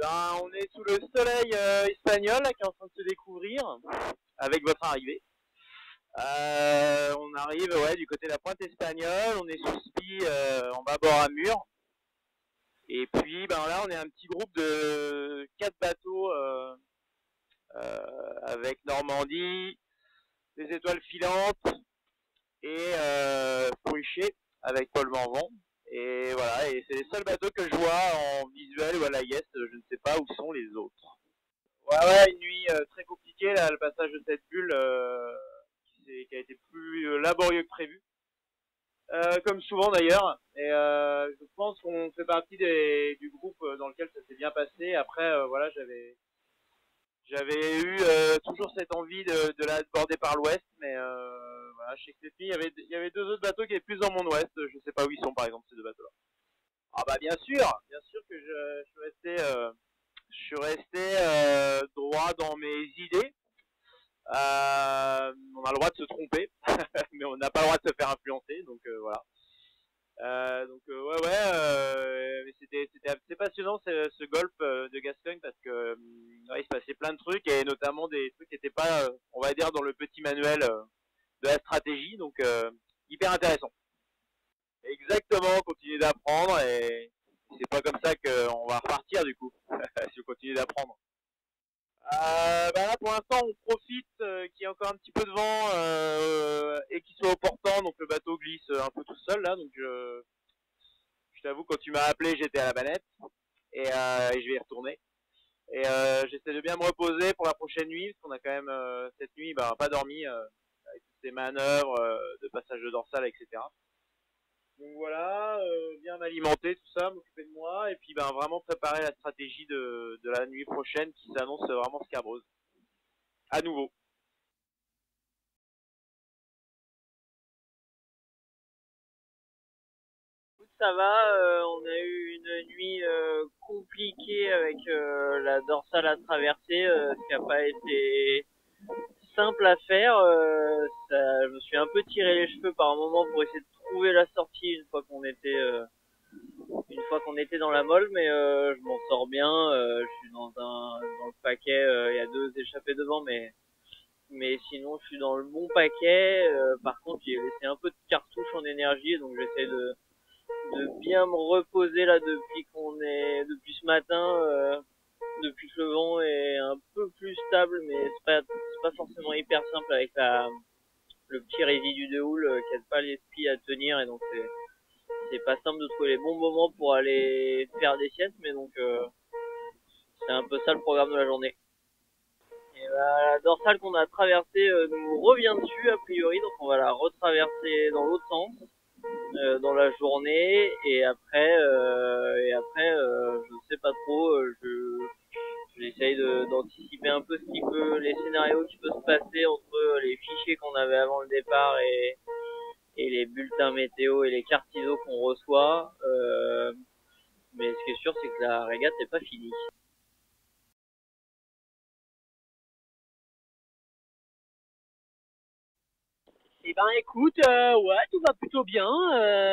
On est sous le soleil espagnol là, qui est en train de se découvrir avec votre arrivée. On arrive du côté de la pointe espagnole, on est sous spi en bâbord à mur. Et puis là on est un petit groupe de 4 bateaux avec Normandie, des étoiles filantes et Fruché avec Paul Vanvon. Et voilà, et c'est les seuls bateaux que je vois en visuel ou à la guest, je ne sais pas où sont les autres. Ouais, une nuit très compliquée, là, le passage de cette bulle qui a été plus laborieux que prévu. Comme souvent d'ailleurs, et je pense qu'on fait partie du groupe dans lequel ça s'est bien passé. Après, voilà, j'avais eu toujours cette envie de la border par l'ouest, mais voilà, je sais que cette nuit, il y avait 2 autres bateaux qui étaient plus dans mon ouest, je sais pas où ils sont par exemple ces 2 bateaux-là. Ah bah bien sûr que je suis resté droit dans mes idées. On a le droit de se tromper, mais on n'a pas le droit de se faire influencer, donc voilà. Mais c'était assez passionnant ce golf de Gascogne parce que il se passait plein de trucs et notamment des trucs qui n'étaient pas, on va dire, dans le petit manuel de la stratégie, donc hyper intéressant. Exactement, continuer d'apprendre et c'est pas comme ça qu'on va repartir du coup, si on continue d'apprendre. Là pour l'instant on profite qu'il y ait encore un petit peu de vent et qu'il soit opportun, donc le bateau glisse un peu tout seul là, donc je t'avoue quand tu m'as appelé j'étais à la manette et je vais y retourner. Et j'essaie de bien me reposer pour la prochaine nuit, parce qu'on a quand même cette nuit pas dormi avec toutes ces manœuvres de passage de dorsale, etc. Donc voilà, bien m'alimenter, tout ça, m'occuper de moi, et puis vraiment préparer la stratégie de la nuit prochaine qui s'annonce vraiment scabreuse. À nouveau. Ça va, on a eu une nuit compliquée avec la dorsale à traverser, ce qui n'a pas été simple à faire. Je me suis un peu tiré les cheveux par un moment pour essayer de trouver la sortie une fois qu'on était dans la molle, mais je m'en sors bien. Je suis dans le paquet. Il y a 2 échappées devant, mais sinon je suis dans le bon paquet. Par contre, j'ai laissé un peu de cartouche en énergie, donc j'essaie de bien me reposer là depuis ce matin, depuis que le vent est un peu plus stable, mais c'est pas forcément hyper simple avec le petit résidu de houle qui aide pas les skis à tenir, et donc c'est pas simple de trouver les bons moments pour aller faire des siestes, mais donc c'est un peu ça le programme de la journée. Et la dorsale qu'on a traversée nous revient dessus a priori, donc on va la retraverser dans l'autre sens dans la journée, et après je sais pas trop, j'essaye d'anticiper un peu les scénarios qui peuvent se passer entre les fichiers qu'on avait avant le départ et les bulletins météo et les cartes ISO qu'on reçoit, mais ce qui est sûr c'est que la régate n'est pas finie. Eh ben écoute, ouais, tout va plutôt bien.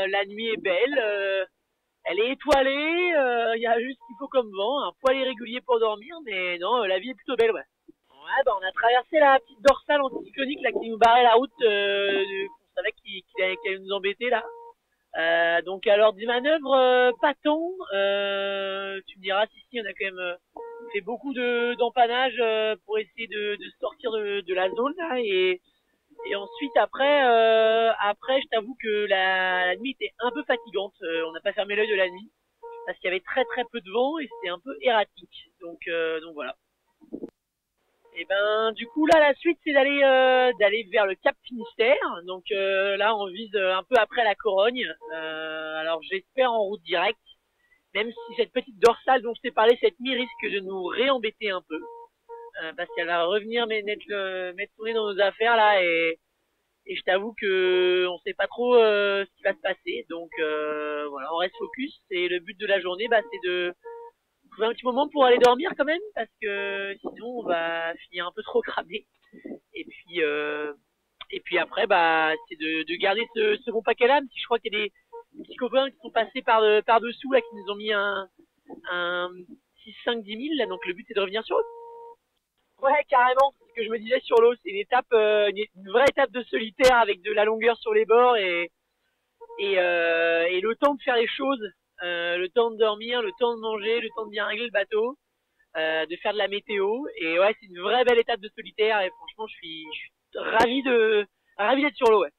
La nuit est belle, elle est étoilée. Il y a juste qu'il faut comme vent, un poil irrégulier pour dormir, mais non, la vie est plutôt belle, ouais. Ouais, on a traversé la petite dorsale anticyclonique là qui nous barrait la route. On savait qu'il allait nous embêter là. Donc alors des manœuvres pas tant. Tu me diras si on a quand même fait beaucoup d'empannage pour essayer de sortir de la zone là, et ensuite après je t'avoue que la nuit était un peu fatigante. On n'a pas fermé l'œil de la nuit parce qu'il y avait très très peu de vent et c'était un peu erratique. Donc voilà. Et du coup là la suite c'est d'aller vers le Cap Finistère. Donc là on vise un peu après la Corogne. Alors j'espère en route directe, même si cette petite dorsale dont je t'ai parlé cette nuit risque de nous réembêter un peu. Parce qu'elle va revenir mettre tourner dans nos affaires là, et je t'avoue que on sait pas trop ce qui va se passer. Donc voilà, on reste focus, et le but de la journée c'est de trouver un petit moment pour aller dormir quand même, parce que sinon on va finir un peu trop cramé. Et puis après c'est de garder ce bon paquet là, même si je crois qu'il y a des petits copains qui sont passés par dessous là, qui nous ont mis un 6, 5, 10 000 là, donc le but c'est de revenir sur l'eau. Ouais, carrément. C'est ce que je me disais sur l'eau. C'est une étape, une vraie étape de solitaire avec de la longueur sur les bords et le temps de faire les choses, le temps de dormir, le temps de manger, le temps de bien régler le bateau, de faire de la météo. Et ouais, c'est une vraie belle étape de solitaire et franchement, je suis ravi d'être sur l'eau, ouais.